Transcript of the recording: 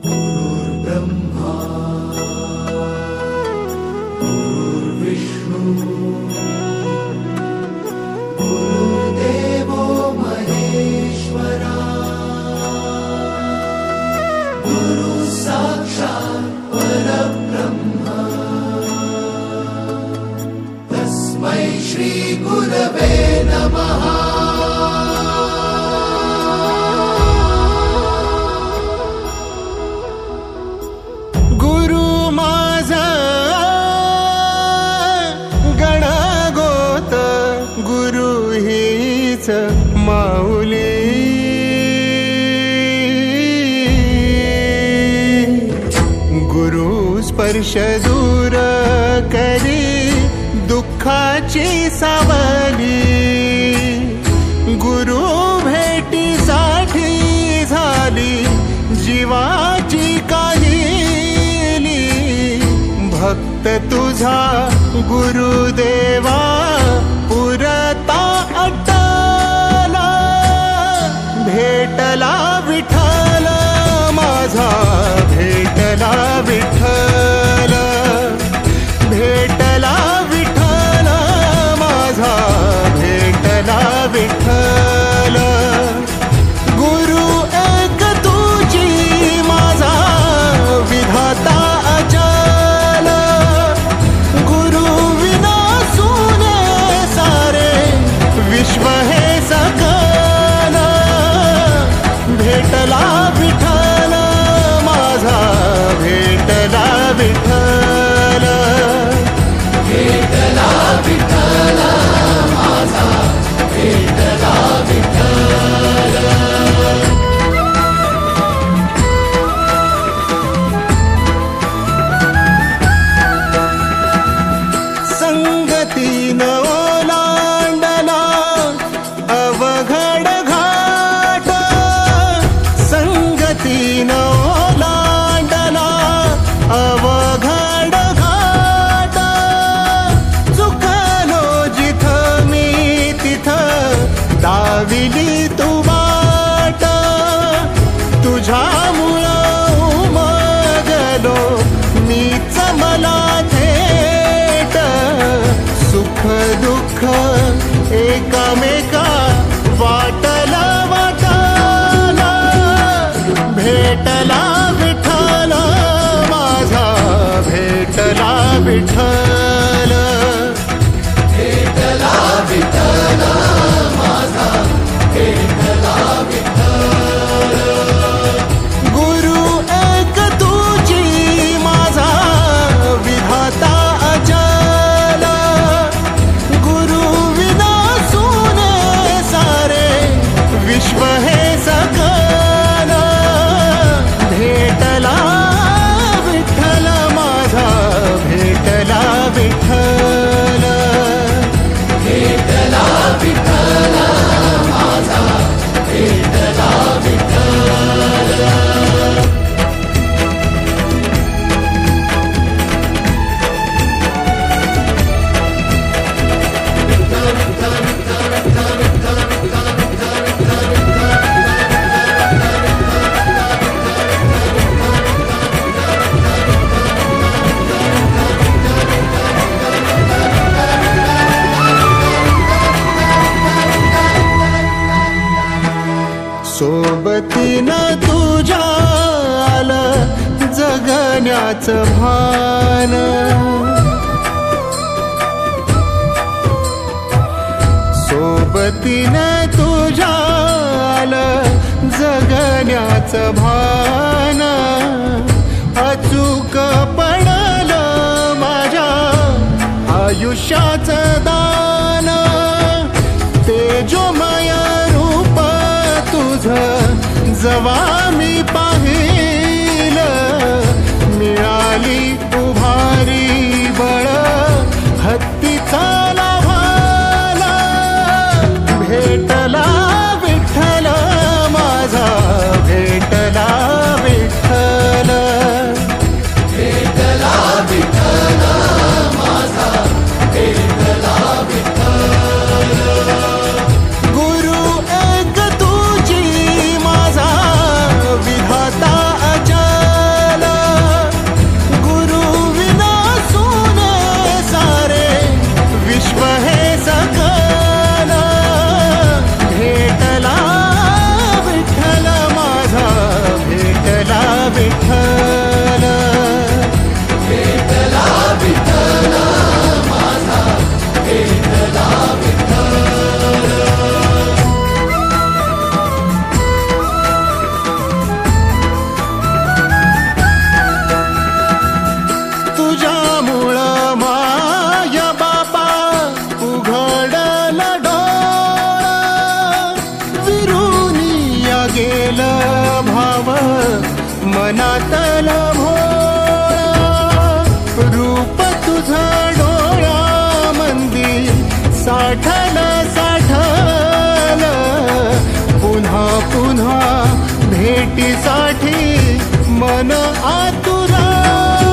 गुरुर्ब्रह्मा गुरुर्विष्णू गुरुर्देवो महेश्वरा गुरु साक्षात् परब्रह्म तस्मै श्री गुरवे नमः। माऊली गुरु स्पर्श दूर करी दुःखाची सावली, गुरु भेटीसाठी झाली जीवाची काहिली। भक्त तुझा गुरुदेवा पुरता अट्टला, भेटला विठ्ठल माझा भेटला विठ्ठल, भेटला विठ्ठल माझा भेटला विठ्ठल। गुरु एक तुझी माझा विधाता अचल, गुरु विना सुने सारे विश्व हे सकल। भेटला विठ्ठल माझा भेटला विठ्ठल, भेटला विठ्ठल माझा भेटला विठ्ठल। संगतीन ओलांडला अवघड घाट, संगतीन ओलांडला अवघड घाट। चुकलो जिथं मी तिथं दाविली तू वाट, तुझ्यामुळं उमगलो मीच मला थेट। सुख दुःख एकामेका वाटला वाटला, भेटला विठ्ठल माझा भेटला विठ्ठल, भेटला विठ्ठल माझा भेटला विठ्ठल। गुरु एक तुझी माझा विधाता अचल, गुरु विना सुने सारे विश्व हे सकल। भेटला विठ्ठल माझा भेटला विठ्ठल, भेटला विठ्ठल माझा भेटला विठ्ठल। सोबतीनं तुझ्या आलं जगण्याचं भान, सोबतीनं तुझ्या आलं जगण्याचं भान। अचूक पडलं माझ्या आयुष्याचं दान, तेजोमय रूप तुझं जवा मी पाहिलं। मिळाली उभारी बळ हत्तीचा लाभाला, भेटला विठ्ठल माझा भेटला विठ्ठल, भेटला विठ्ठल माझा भेटला विठ्ठल। गुरु एक तुझी माझा विधाता अचल, विठ्ठल विठ्ठला विठ्ठला माझा विठ्ठला तुझ्यामुळं माया बापा उघडल डोळ विरुनिया गेलं भाव मनातल भोळ रूप तुझं डोळ्यामंदी साठल साठल पुन्हा पुन्हा भेटीसाठी मन आतुरल